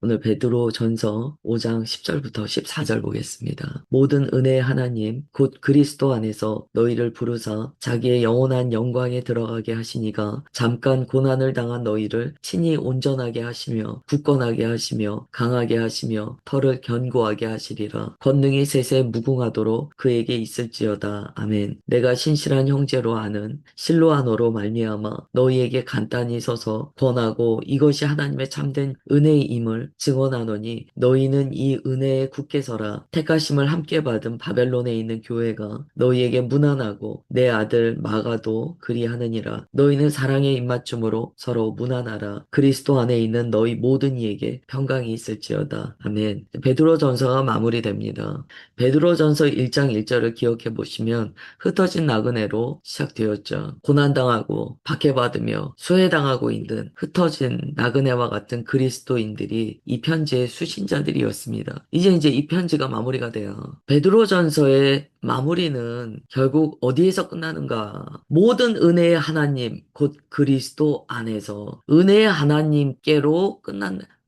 오늘 베드로 전서 5장 10절부터 14절 보겠습니다. 모든 은혜의 하나님 곧 그리스도 안에서 너희를 부르사 자기의 영원한 영광에 들어가게 하시니가 잠깐 고난을 당한 너희를 친히 온전하게 하시며 굳건하게 하시며 강하게 하시며 털을 견고하게 하시리라. 권능이 셋에 무궁하도록 그에게 있을지어다. 아멘. 내가 신실한 형제로 아는 실로아노로 말미암아 너희에게 간단히 서서 권하고 이것이 하나님의 참된 은혜임을 증언하노니 너희는 이 은혜에 굳게 서라. 택하심을 함께 받은 바벨론에 있는 교회가 너희에게 무난하고 내 아들 마가도 그리하느니라. 너희는 사랑의 입맞춤으로 서로 무난하라. 그리스도 안에 있는 너희 모든 이에게 평강이 있을지어다. 아멘. 베드로 전서가 마무리됩니다. 베드로 전서 1장 1절을 기억해 보시면 흩어진 나그네로 시작되었죠. 고난당하고 박해받으며 수혜당하고 있는 흩어진 나그네와 같은 그리스도인들이 이 편지의 수신자들이었습니다. 이제 이 편지가 마무리가 돼요. 베드로전서의 마무리는 결국 어디에서 끝나는가? 모든 은혜의 하나님, 곧 그리스도 안에서 은혜의 하나님께로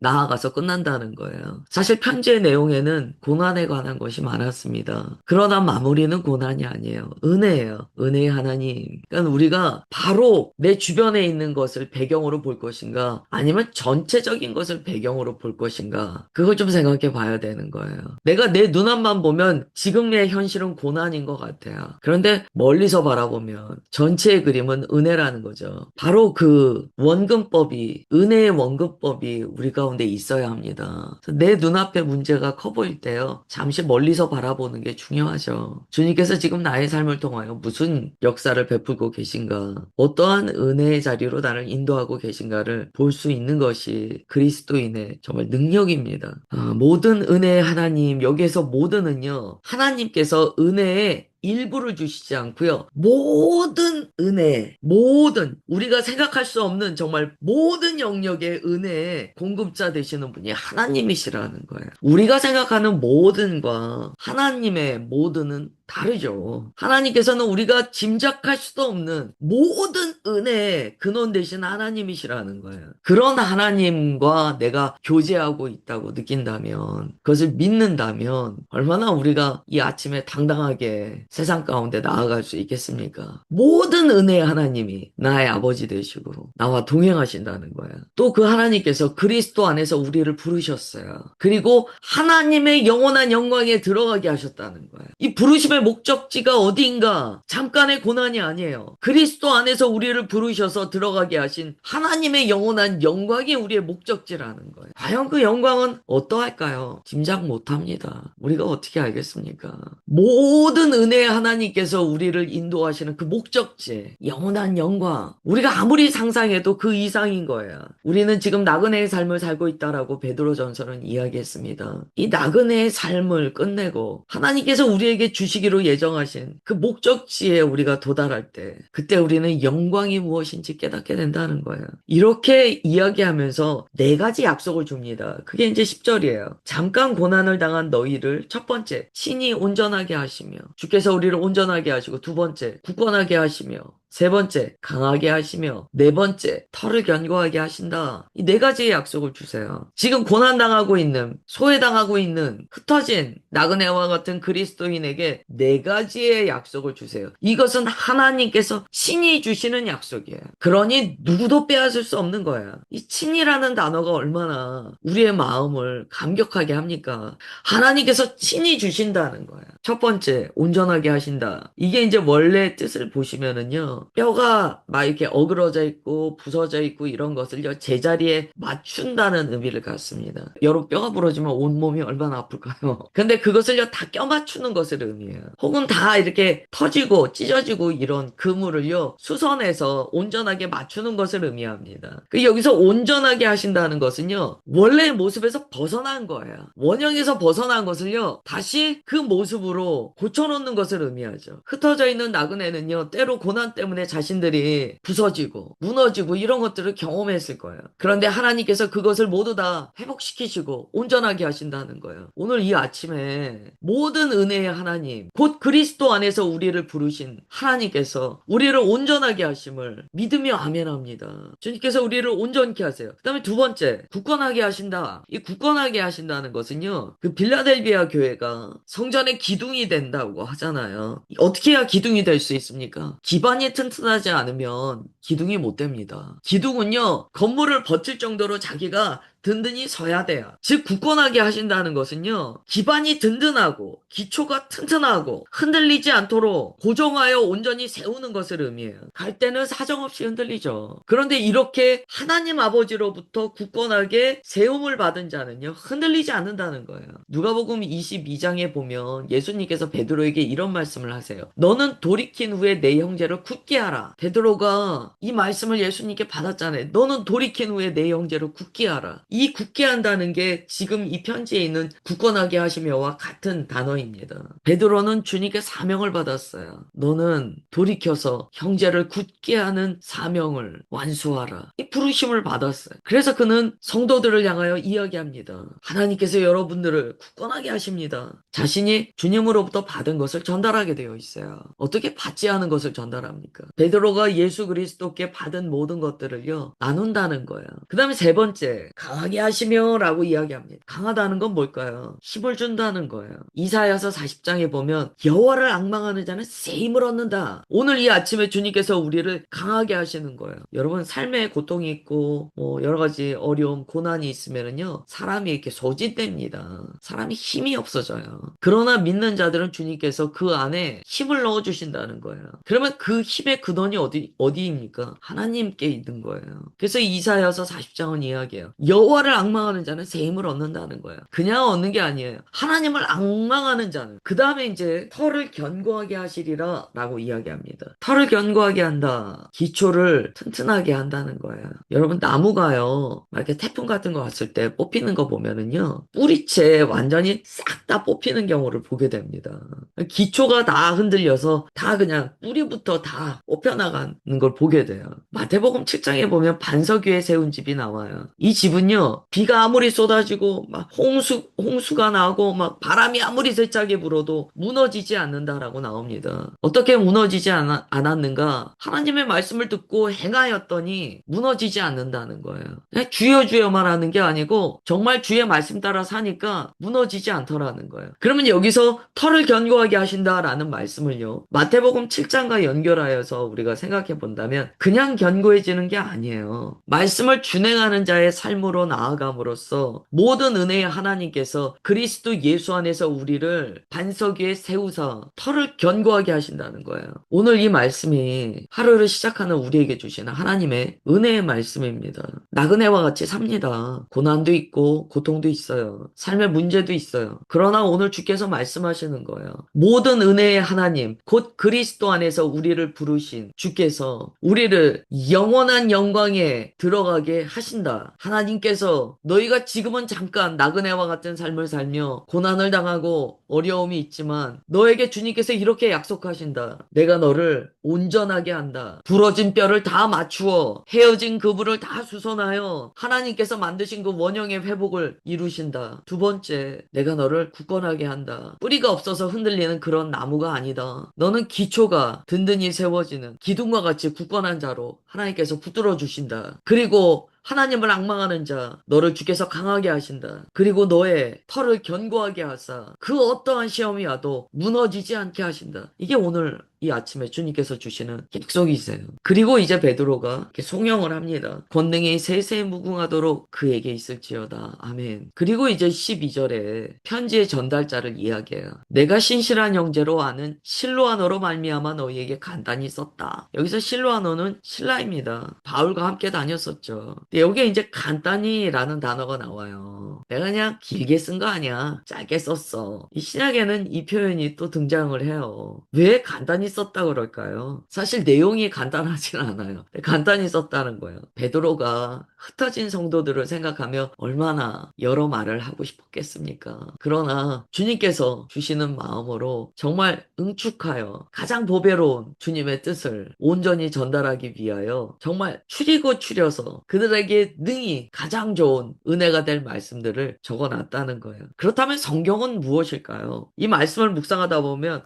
나아가서 끝난다는 거예요. 사실 편지의 내용에는 고난에 관한 것이 많았습니다. 그러나 마무리는 고난이 아니에요. 은혜예요. 은혜의 하나님. 그러니까 우리가 바로 내 주변에 있는 것을 배경으로 볼 것인가, 아니면 전체적인 것을 배경으로 볼 것인가, 그걸 좀 생각해 봐야 되는 거예요. 내가 내 눈앞만 보면 지금의 현실은 고난인 것 같아요. 그런데 멀리서 바라보면 전체의 그림은 은혜라는 거죠. 바로 그 원근법이, 은혜의 원근법이 우리 가운데 있어야 합니다. 내 눈앞에 문제가 커 보일 때요, 잠시 멀리서 바라보는 게 중요하죠. 주님께서 지금 나의 삶을 통하여 무슨 역사를 베풀고 계신가, 어떠한 은혜의 자리로 나를 인도하고 계신가를 볼 수 있는 것이 그리스도인의 정말 능력입니다. 모든 은혜의 하나님, 여기에서 모든은요, 하나님께서 은혜의 일부를 주시지 않고요. 모든 은혜, 모든 우리가 생각할 수 없는 정말 모든 영역의 은혜의 공급자 되시는 분이 하나님이시라는 거예요. 우리가 생각하는 모든과 하나님의 모든은 다르죠. 하나님께서는 우리가 짐작할 수도 없는 모든 은혜의 근원 되신 하나님이시라는 거예요. 그런 하나님과 내가 교제하고 있다고 느낀다면, 그것을 믿는다면 얼마나 우리가 이 아침에 당당하게 세상 가운데 나아갈 수 있겠습니까? 모든 은혜의 하나님이 나의 아버지 되시고 나와 동행하신다는 거예요. 또 그 하나님께서 그리스도 안에서 우리를 부르셨어요. 그리고 하나님의 영원한 영광에 들어가게 하셨다는 거예요. 이 부르심의 목적지가 어디인가? 잠깐의 고난이 아니에요. 그리스도 안에서 우리를 부르셔서 들어가게 하신 하나님의 영원한 영광이 우리의 목적지라는 거예요. 과연 그 영광은 어떠할까요? 짐작 못합니다. 우리가 어떻게 알겠습니까? 모든 은혜의 하나님께서 우리를 인도하시는 그 목적지, 영원한 영광. 우리가 아무리 상상해도 그 이상인 거예요. 우리는 지금 나그네의 삶을 살고 있다라고 베드로전서는 이야기했습니다. 이 나그네의 삶을 끝내고 하나님께서 우리에게 주시기로 예정하신 그 목적지에 우리가 도달할 때, 그때 우리는 영광이 무엇인지 깨닫게 된다는 거예요. 이렇게 이야기하면서 네 가지 약속을 줍니다. 그게 이제 10절이에요. 잠깐 고난을 당한 너희를 첫 번째, 친히 온전하게 하시며, 주께서 우리를 온전하게 하시고, 두 번째, 굳건하게 하시며, 세 번째, 강하게 하시며, 네 번째, 털을 견고하게 하신다. 이 네 가지의 약속을 주세요. 지금 고난당하고 있는, 소외당하고 있는, 흩어진 나그네와 같은 그리스도인에게 네 가지의 약속을 주세요. 이것은 하나님께서 친히 주시는 약속이에요. 그러니 누구도 빼앗을 수 없는 거예요. 이 친이라는 단어가 얼마나 우리의 마음을 감격하게 합니까? 하나님께서 친히 주신다는 거예요. 첫 번째, 온전하게 하신다. 이게 이제 원래 뜻을 보시면은요, 뼈가 막 이렇게 어그러져 있고 부서져 있고 이런 것을요, 제자리에 맞춘다는 의미를 갖습니다. 여러분, 뼈가 부러지면 온몸이 얼마나 아플까요? 근데 그것을요, 다 껴 맞추는 것을 의미해요. 혹은 다 이렇게 터지고 찢어지고 이런 그물을요, 수선해서 온전하게 맞추는 것을 의미합니다. 여기서 온전하게 하신다는 것은요, 원래의 모습에서 벗어난 거예요. 원형에서 벗어난 것을요, 다시 그 모습으로 고쳐놓는 것을 의미하죠. 흩어져 있는 나그네는요, 때로 고난 때문에 때문에 자신들이 부서지고 무너지고 이런 것들을 경험했을 거예요. 그런데 하나님께서 그것을 모두 다 회복시키시고 온전하게 하신다는 거예요. 오늘 이 아침에 모든 은혜의 하나님, 곧 그리스도 안에서 우리를 부르신 하나님께서 우리를 온전하게 하심을 믿으며 아멘합니다. 주님께서 우리를 온전케 하세요. 그 다음에 두 번째, 굳건하게 하신다. 이 굳건하게 하신다는 것은요, 그 빌라델비아 교회가 성전의 기둥이 된다고 하잖아요. 어떻게 해야 기둥이 될 수 있습니까? 기반이 튼튼하지 않으면 기둥이 못 됩니다. 기둥은요, 건물을 버틸 정도로 자기가 든든히 서야 돼요. 즉 굳건하게 하신다는 것은요, 기반이 든든하고 기초가 튼튼하고 흔들리지 않도록 고정하여 온전히 세우는 것을 의미해요. 갈 때는 사정없이 흔들리죠. 그런데 이렇게 하나님 아버지로부터 굳건하게 세움을 받은 자는요, 흔들리지 않는다는 거예요. 누가복음 22장에 보면 예수님께서 베드로에게 이런 말씀을 하세요. 너는 돌이킨 후에 내 형제를 굳게 하라. 베드로가 이 말씀을 예수님께 받았잖아요. 너는 돌이킨 후에 내 형제를 굳게 하라. 이 굳게 한다는 게 지금 이 편지에 있는 굳건하게 하시며와 같은 단어입니다. 베드로는 주님께 사명을 받았어요. 너는 돌이켜서 형제를 굳게 하는 사명을 완수하라. 이 부르심을 받았어요. 그래서 그는 성도들을 향하여 이야기합니다. 하나님께서 여러분들을 굳건하게 하십니다. 자신이 주님으로부터 받은 것을 전달하게 되어 있어요. 어떻게 받지 않은 것을 전달합니까? 베드로가 예수 그리스도께 받은 모든 것들을요, 나눈다는 거예요. 그 다음에 세 번째, 강하게 하시며 라고 이야기합니다. 강하다는 건 뭘까요? 힘을 준다는 거예요. 이사야서 40장에 보면 여호와를 앙망하는 자는 새 힘을 얻는다. 오늘 이 아침에 주님께서 우리를 강하게 하시는 거예요. 여러분 삶에 고통이 있고 뭐 여러 가지 어려움, 고난이 있으면은요, 사람이 이렇게 소진됩니다. 사람이 힘이 없어져요. 그러나 믿는 자들은 주님께서 그 안에 힘을 넣어 주신다는 거예요. 그러면 그 힘의 근원이 어디입니까? 하나님께 있는 거예요. 그래서 이사야서 40장은 이야기해요. 여호와를 앙망하는 자는 새 힘을 얻는다는 거예요. 그냥 얻는 게 아니에요. 하나님을 앙망하는 자는 그 다음에 이제 털을 견고하게 하시리라 라고 이야기합니다. 털을 견고하게 한다. 기초를 튼튼하게 한다는 거예요. 여러분 나무가요, 막 이렇게 태풍 같은 거 왔을 때 뽑히는 거 보면은요, 뿌리채 완전히 싹 다 뽑히는 경우를 보게 됩니다. 기초가 다 흔들려서 다 그냥 뿌리부터 다 뽑혀나가는 걸 보게 돼요. 마태복음 7장에 보면 반석 위에 세운 집이 나와요. 이 집은요, 비가 아무리 쏟아지고 막 홍수가 나고 막 바람이 아무리 세차게 불어도 무너지지 않는다라고 나옵니다. 어떻게 무너지지 않았는가? 하나님의 말씀을 듣고 행하였더니 무너지지 않는다는 거예요. 그냥 주여 주여만 하는 게 아니고 정말 주의 말씀 따라 사니까 무너지지 않더라는 거예요. 그러면 여기서 털을 견고하게 하신다라는 말씀을요, 마태복음 7장과 연결하여서 우리가 생각해 본다면 그냥 견고해지는 게 아니에요. 말씀을 준행하는 자의 삶으로 나아감으로써 모든 은혜의 하나님께서 그리스도 예수 안에서 우리를 반석 위에 세우사 털을 견고하게 하신다는 거예요. 오늘 이 말씀이 하루를 시작하는 우리에게 주시는 하나님의 은혜의 말씀입니다. 나그네와 같이 삽니다. 고난도 있고 고통도 있어요. 삶의 문제도 있어요. 그러나 오늘 주께서 말씀하시는 거예요. 모든 은혜의 하나님, 곧 그리스도 안에서 우리를 부르신 주께서 우리를 영원한 영광에 들어가게 하신다. 하나님께서 너희가 지금은 잠깐 나그네와 같은 삶을 살며 고난을 당하고 어려움이 있지만 너에게 주님께서 이렇게 약속하신다. 내가 너를 온전하게 한다. 부러진 뼈를 다 맞추어 헤어진 그물을 다 수선하여 하나님께서 만드신 그 원형의 회복을 이루신다. 두 번째, 내가 너를 굳건하게 한다. 뿌리가 없어서 흔들리는 그런 나무가 아니다. 너는 기초가 든든히 세워지는 기둥과 같이 굳건한 자로 하나님께서 붙들어 주신다. 그리고 하나님을 앙망하는 자, 너를 주께서 강하게 하신다. 그리고 너의 털을 견고하게 하사 그 어떠한 시험이 와도 무너지지 않게 하신다. 이게 오늘 이 아침에 주님께서 주시는 약속이세요. 그리고 이제 베드로가 이렇게 송영을 합니다. 권능이 세세 무궁하도록 그에게 있을지어다. 아멘. 그리고 이제 12절에 편지의 전달자를 이야기해요. 내가 신실한 형제로 아는 실로아너로 말미암아 너희에게 간단히 썼다. 여기서 실로아너는 신라입니다. 바울과 함께 다녔었죠. 근데 여기에 이제 간단히라는 단어가 나와요. 내가 그냥 길게 쓴 거 아니야. 짧게 썼어. 이 신약에는 이 표현이 또 등장을 해요. 왜 간단히 썼다 그럴까요? 사실 내용이 간단하진 않아요. 간단히 썼다는 거예요. 베드로가 흩어진 성도들을 생각하며 얼마나 여러 말을 하고 싶었겠습니까? 그러나 주님께서 주시는 마음으로 정말 응축하여 가장 보배로운 주님의 뜻을 온전히 전달하기 위하여 정말 추리고 추려서 그들에게 능히 가장 좋은 은혜가 될 말씀들을 적어놨다는 거예요. 그렇다면 성경은 무엇일까요? 이 말씀을 묵상하다 보면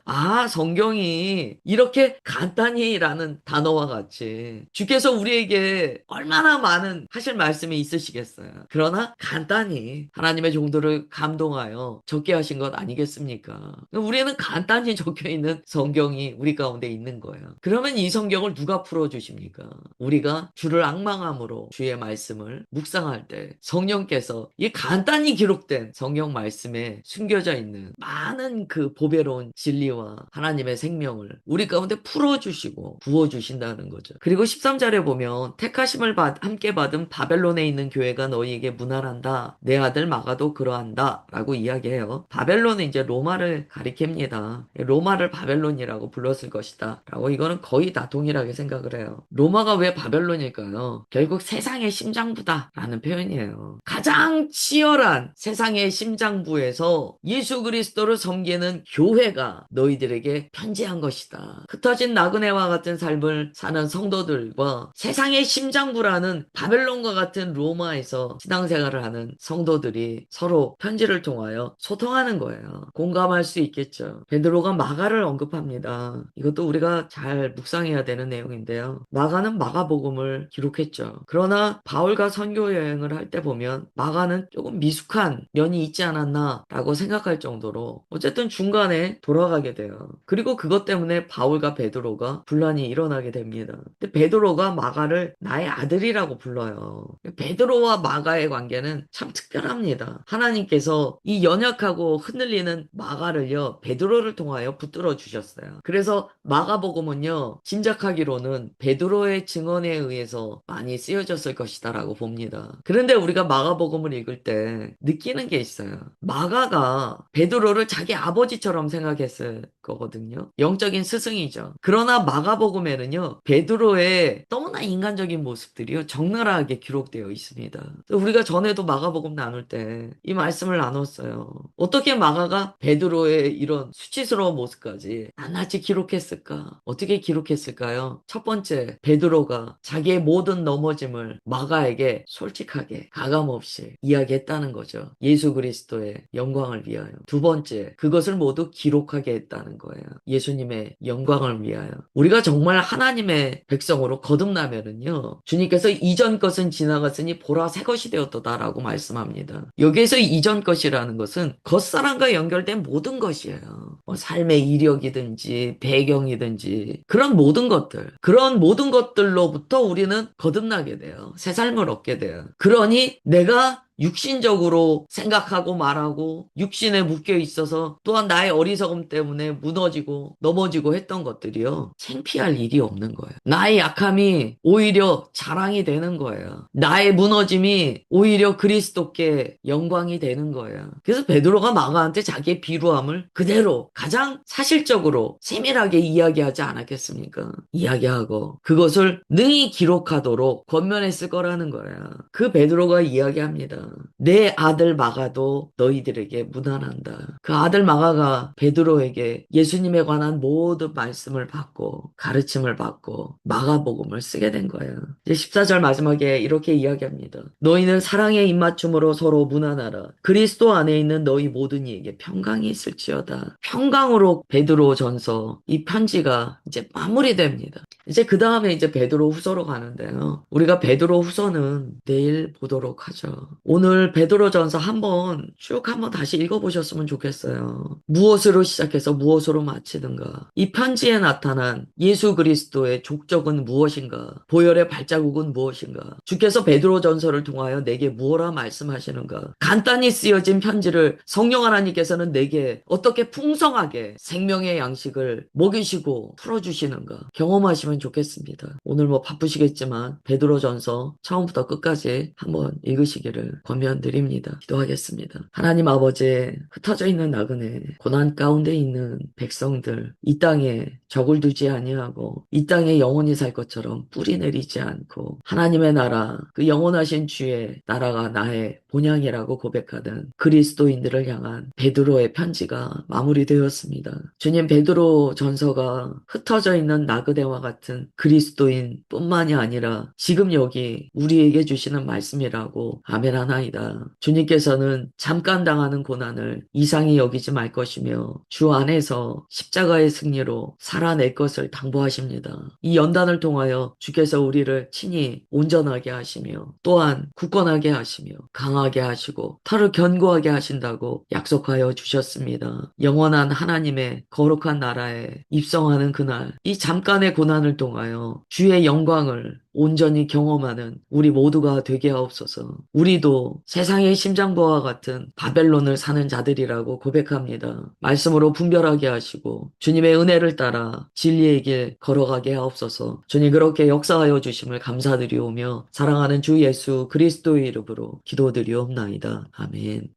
성경이 이렇게 간단히라는 단어와 같이 주께서 우리에게 얼마나 많은 하실 말씀이 있으시겠어요. 그러나 간단히 하나님의 종도를 감동하여 적게 하신 것 아니겠습니까? 우리는 간단히 적혀 있는 성경이 우리 가운데 있는 거예요. 그러면 이 성경을 누가 풀어주십니까? 우리가 주를 앙망함으로 주의 말씀을 묵상할 때 성령께서 이 간단히 기록된 성경 말씀에 숨겨져 있는 많은 그 보배로운 진리와 하나님의 생명을 우리 가운데 풀어주시고 부어주신다는 거죠. 그리고 13절에 보면 택하심을 함께 받은 바벨론에 있는 교회가 너희에게 문안한다. 내 아들 마가도 그러한다. 라고 이야기해요. 바벨론은 이제 로마를 가리킵니다. 로마를 바벨론이라고 불렀을 것이다. 라고 이거는 거의 다 동일하게 생각을 해요. 로마가 왜 바벨론일까요? 결국 세상의 심장부다. 라는 표현이에요. 가장 치열한 세상의 심장부에서 예수 그리스도를 섬기는 교회가 너희들에게 편지한 것이다. 흩어진 나그네와 같은 삶을 사는 성도들과 세상의 심장부라는 바벨론과 같은 로마에서 신앙생활을 하는 성도들이 서로 편지를 통하여 소통하는 거예요. 공감할 수 있겠죠. 베드로가 마가를 언급합니다. 이것도 우리가 잘 묵상해야 되는 내용인데요. 마가는 마가복음을 기록했죠. 그러나 바울과 선교 여행을 할 때 보면 마가는 조금 미숙한 면이 있지 않았나 라고 생각할 정도로 어쨌든 중간에 돌아가게 돼요. 그리고 그것 때문에 바울과 베드로가 분란이 일어나게 됩니다. 근데 베드로가 마가를 나의 아들이라고 불러요. 베드로와 마가의 관계는 참 특별합니다. 하나님께서 이 연약하고 흔들리는 마가를요, 베드로를 통하여 붙들어 주셨어요. 그래서 마가복음은요, 짐작하기로는 베드로의 증언에 의해서 많이 쓰여졌을 것이다라고 봅니다. 그런데 우리가 마가복음을 읽을 때 느끼는 게 있어요. 마가가 베드로를 자기 아버지처럼 생각했을 거거든요. 영적인 스승이죠. 그러나 마가복음에는요, 베드로의 너무나 인간적인 모습들이요, 적나라하게 기록되어 있습니다. 우리가 전에도 마가복음 나눌 때 이 말씀을 나눴어요. 어떻게 마가가 베드로의 이런 수치스러운 모습까지 낱낱이 기록했을까? 어떻게 기록했을까요? 첫 번째, 베드로가 자기의 모든 넘어짐을 마가에게 솔직하게 가감없이 이야기했다는 거죠. 예수 그리스도의 영광을 위하여. 두 번째, 그것을 모두 기록하게 했다는 거예요. 예수님의 영광을 위하여. 우리가 정말 하나님의 백성으로 거듭나면은요, 주님께서 이전 것은 지나갔으니 보라 새 것이 되었도다라고 말씀합니다. 여기에서 이전 것이라는 것은 겉사람과 연결된 모든 것이에요. 뭐 삶의 이력이든지 배경이든지 그런 모든 것들로부터 우리는 거듭나게 돼요. 새 삶을 얻게 돼요. 그러니 내가 육신적으로 생각하고 말하고 육신에 묶여 있어서 또한 나의 어리석음 때문에 무너지고 넘어지고 했던 것들이요, 창피할 일이 없는 거예요. 나의 약함이 오히려 자랑이 되는 거예요. 나의 무너짐이 오히려 그리스도께 영광이 되는 거예요. 그래서 베드로가 마가한테 자기의 비루함을 그대로 가장 사실적으로 세밀하게 이야기하지 않았겠습니까? 이야기하고 그것을 능히 기록하도록 권면했을 거라는 거예요. 그 베드로가 이야기합니다. 내 아들 마가도 너희들에게 문안한다. 그 아들 마가가 베드로에게 예수님에 관한 모든 말씀을 받고 가르침을 받고 마가복음을 쓰게 된 거예요. 이제 14절 마지막에 이렇게 이야기합니다. 너희는 사랑의 입맞춤으로 서로 문안하라. 그리스도 안에 있는 너희 모든 이에게 평강이 있을지어다. 평강으로 베드로 전서 이 편지가 이제 마무리됩니다. 이제 그 다음에 이제 베드로 후서로 가는데요. 우리가 베드로 후서는 내일 보도록 하죠. 오늘 베드로전서 한번 다시 읽어보셨으면 좋겠어요. 무엇으로 시작해서 무엇으로 마치는가? 이 편지에 나타난 예수 그리스도의 족적은 무엇인가? 보혈의 발자국은 무엇인가? 주께서 베드로전서를 통하여 내게 무엇라 말씀하시는가? 간단히 쓰여진 편지를 성령 하나님께서는 내게 어떻게 풍성하게 생명의 양식을 먹이시고 풀어주시는가? 경험하시면 읽으시면 좋겠습니다. 오늘 뭐 바쁘시겠지만 베드로전서 처음부터 끝까지 한번 읽으시기를 권면드립니다. 기도하겠습니다. 하나님 아버지, 흩어져 있는 나그네, 고난 가운데 있는 백성들, 이 땅에 적을 두지 아니하고 이 땅에 영원히 살 것처럼 뿌리 내리지 않고 하나님의 나라, 그 영원하신 주의 나라가 나의 본향이라고 고백하던 그리스도인들을 향한 베드로의 편지가 마무리되었습니다. 주님, 베드로 전서가 흩어져 있는 나그네와 같은 그리스도인 뿐만이 아니라 지금 여기 우리에게 주시는 말씀이라고 아멘 하나이다. 주님께서는 잠깐 당하는 고난을 이상히 여기지 말 것이며 주 안에서 십자가의 승리로 살아낼 것을 당부하십니다. 이 연단을 통하여 주께서 우리를 친히 온전하게 하시며 또한 굳건하게 하시며 강하게 하시고 털을 견고하게 하신다고 약속하여 주셨습니다. 영원한 하나님의 거룩한 나라에 입성하는 그날, 이 잠깐의 고난을 통하여 주의 영광을 온전히 경험하는 우리 모두가 되게 하옵소서. 우리도 세상의 심장부와 같은 바벨론을 사는 자들이라고 고백합니다. 말씀으로 분별하게 하시고 주님의 은혜를 따라 진리의 길 걸어가게 하옵소서. 주님, 그렇게 역사하여 주심을 감사드리오며 사랑하는 주 예수 그리스도의 이름으로 기도드리옵나이다. 아멘.